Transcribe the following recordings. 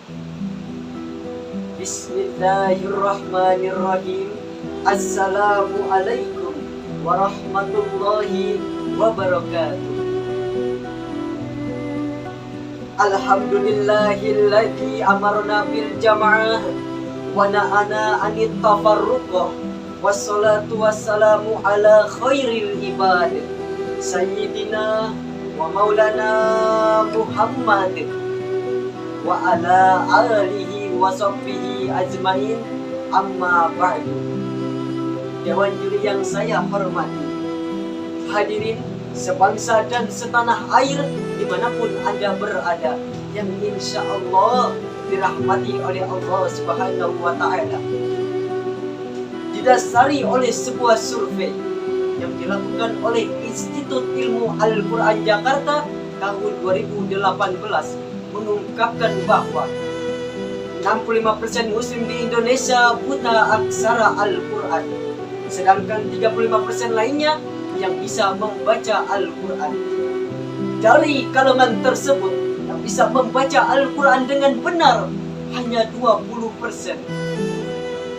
Bismillahirrahmanirrahim. Assalamualaikum warahmatullahi wabarakatuh. Alhamdulillahilladzi amarna bil jama'ah wa nahana 'anit tafarruq. Wassalatu wassalamu ala khairil ibad sayyidina wa maulana Muhammad wa ala alihi wa sahbihi ajmain, amma ba'du. Dewan juri yang saya hormati, hadirin sebangsa dan setanah air dimanapun Anda berada, yang insya Allah dirahmati oleh Allah Subhanahu wa Ta'ala. Didasari oleh sebuah survei yang dilakukan oleh Institut Ilmu Al-Quran Jakarta tahun 2018 mengungkapkan bahwa 65% muslim di Indonesia buta aksara Al-Quran, sedangkan 35% lainnya yang bisa membaca Al-Quran. Dari kalangan tersebut yang bisa membaca Al-Quran dengan benar hanya 20%.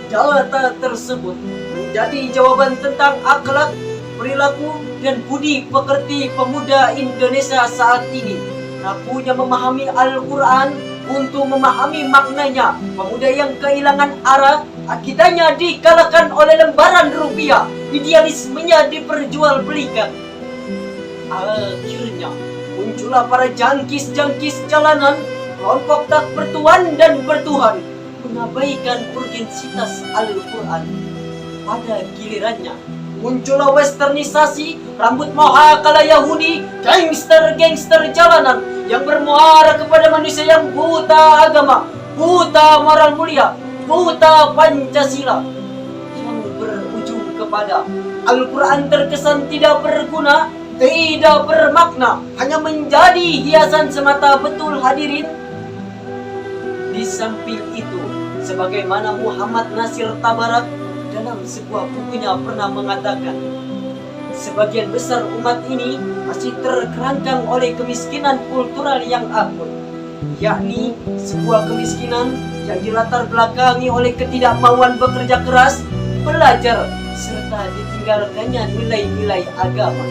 Data tersebut menjadi jawaban tentang akhlak, perilaku, dan budi pekerti pemuda Indonesia saat ini. Rapuhnya memahami Al-Quran untuk memahami maknanya. Pemuda yang kehilangan arah, akidahnya dikalahkan oleh lembaran rupiah, idealismenya diperjualbelikan. Akhirnya muncullah para jangkis-jangkis jalanan, kelompok tak bertuan dan bertuhan, mengabaikan urgensitas Al-Quran. Pada gilirannya muncullah westernisasi, rambut moha kala Yahudi, gangster-gangster jalanan yang bermuara kepada manusia yang buta agama, buta moral mulia, buta Pancasila, yang berujung kepada Al-Quran terkesan tidak berguna, tidak bermakna, hanya menjadi hiasan semata. Betul hadirin? Di samping itu, sebagaimana Muhammad Nasir Tabarak dalam sebuah bukunya pernah mengatakan, sebagian besar umat ini masih terkerangkang oleh kemiskinan kultural yang akut, yakni sebuah kemiskinan yang dilatar belakangi oleh ketidakmauan bekerja keras, belajar, serta ditinggalkannya nilai-nilai agama.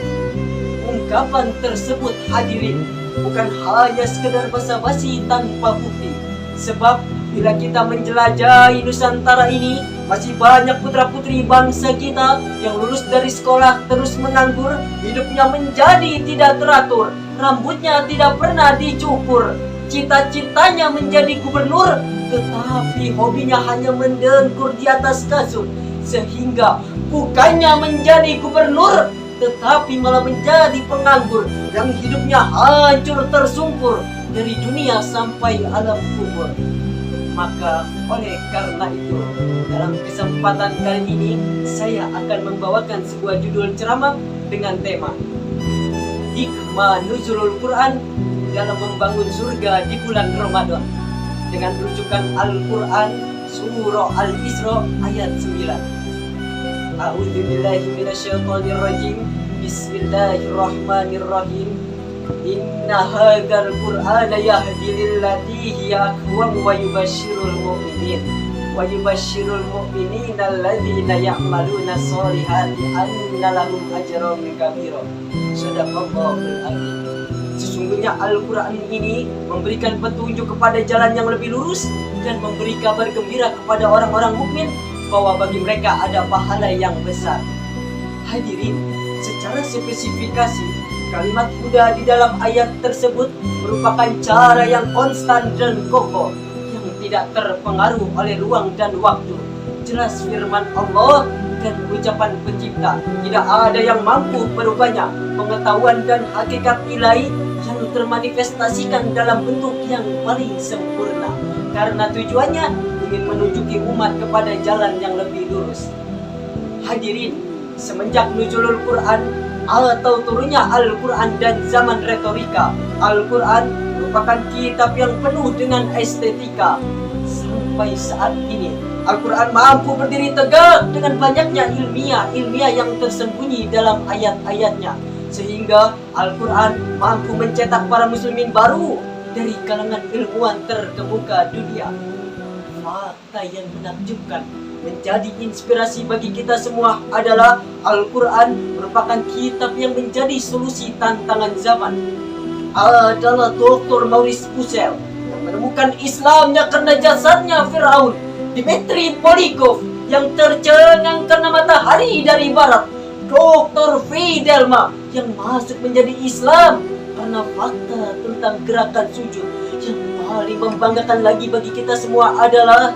Ungkapan tersebut hadirin bukan hanya sekedar basa-basi tanpa bukti. Sebab bila kita menjelajahi Nusantara ini, masih banyak putra-putri bangsa kita yang lulus dari sekolah terus menganggur, hidupnya menjadi tidak teratur, rambutnya tidak pernah dicukur, cita-citanya menjadi gubernur, tetapi hobinya hanya mendengkur di atas kasur, sehingga bukannya menjadi gubernur, tetapi malah menjadi penganggur yang hidupnya hancur tersungkur dari dunia sampai alam kubur. Maka oleh karena itu, dalam kesempatan kali ini saya akan membawakan sebuah judul ceramah dengan tema Hikmah Nuzulul Quran dalam membangun surga di bulan Ramadan, dengan rujukan Al-Quran Surah Al-Isra ayat 9. A'udzubillahi minasyaitonirrajim. Bismillahirrahmanirrahim. Inna hadzal Qur'ana yahdi lillati hiya aqwam wa yubashshirul mu'minina alladzina ya'maluna sholihati anna lahum ajran kabira. Shadaqallahul adzim. Sesungguhnya Al-Quran ini memberikan petunjuk kepada jalan yang lebih lurus dan memberi kabar gembira kepada orang-orang mukmin bahwa bagi mereka ada pahala yang besar. Hadirin, secara spesifikasi, kalimat kuda di dalam ayat tersebut merupakan cara yang konstan dan kokoh, yang tidak terpengaruh oleh ruang dan waktu. Jelas firman Allah dan ucapan pencipta, tidak ada yang mampu berubahnya. Pengetahuan dan hakikat ilahi yang termanifestasikan dalam bentuk yang paling sempurna, karena tujuannya ingin menunjuki umat kepada jalan yang lebih lurus. Hadirin, semenjak nuzulul Quran atau turunnya Al-Quran dan zaman retorika, Al-Quran merupakan kitab yang penuh dengan estetika. Sampai saat ini, Al-Quran mampu berdiri tegak dengan banyaknya ilmiah yang tersembunyi dalam ayat-ayatnya, sehingga Al-Quran mampu mencetak para muslimin baru dari kalangan ilmuwan terkemuka dunia. Fakta yang menakjubkan menjadi inspirasi bagi kita semua adalah Al-Quran merupakan kitab yang menjadi solusi tantangan zaman. Adalah Dr. Maurice Bucaille yang menemukan Islamnya karena jasadnya Firaun, Dmitri Polikov yang tercengang karena matahari dari barat, Dr. Fidelma yang masuk menjadi Islam karena fakta tentang gerakan sujud. Yang paling membanggakan lagi bagi kita semua adalah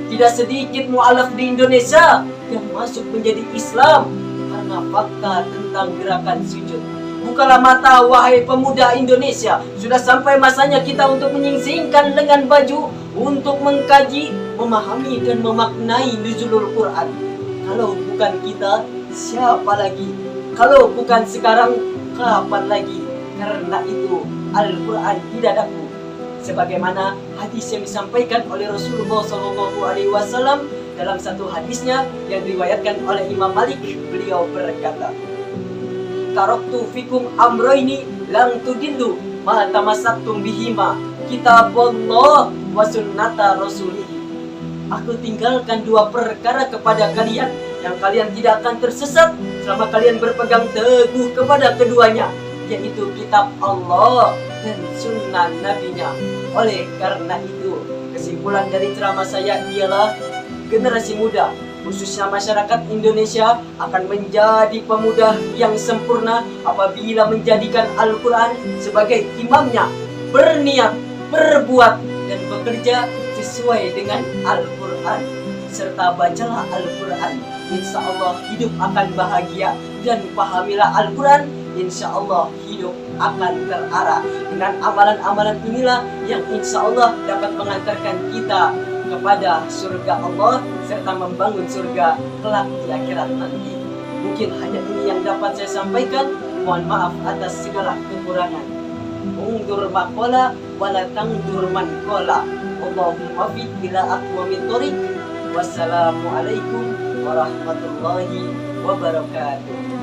tidak sedikit mu'alaf di Indonesia yang masuk menjadi Islam karena fakta tentang gerakan sujud. Bukalah mata wahai pemuda Indonesia, sudah sampai masanya kita untuk menyingsingkan lengan baju untuk mengkaji, memahami dan memaknai nuzulul Quran. Kalau bukan kita, siapa lagi? Kalau bukan sekarang, kapan lagi? Karena itu Al-Quran di dadaku. Sebagaimana hadis yang disampaikan oleh Rasulullah SAW dalam satu hadisnya yang diriwayatkan oleh Imam Malik, beliau berkata, "Taraktu fikum amroini lang tudillu ma tamassaktum bihima, kitabullah wa sunnata rasulih." Aku tinggalkan dua perkara kepada kalian yang kalian tidak akan tersesat selama kalian berpegang teguh kepada keduanya, yaitu kitab Allah dan sunnah nabinya. Oleh karena itu, kesimpulan dari ceramah saya ialah generasi muda, khususnya masyarakat Indonesia, akan menjadi pemuda yang sempurna apabila menjadikan Al-Quran sebagai imamnya, berniat, berbuat, dan bekerja sesuai dengan Al-Quran. Serta bacalah Al-Quran, insya Allah hidup akan bahagia, dan pahamilah Al-Quran, insya Allah hidup akan terarah. Dengan amalan-amalan inilah yang insya Allah dapat mengantarkan kita kepada surga Allah serta membangun surga kelak di akhirat nanti. Mungkin hanya ini yang dapat saya sampaikan. Mohon maaf atas segala kekurangan. Ungdur maqala wala tangdur man qala. Allahumma fi ila aqwamit thoriq. Wassalamualaikum warahmatullahi wabarakatuh.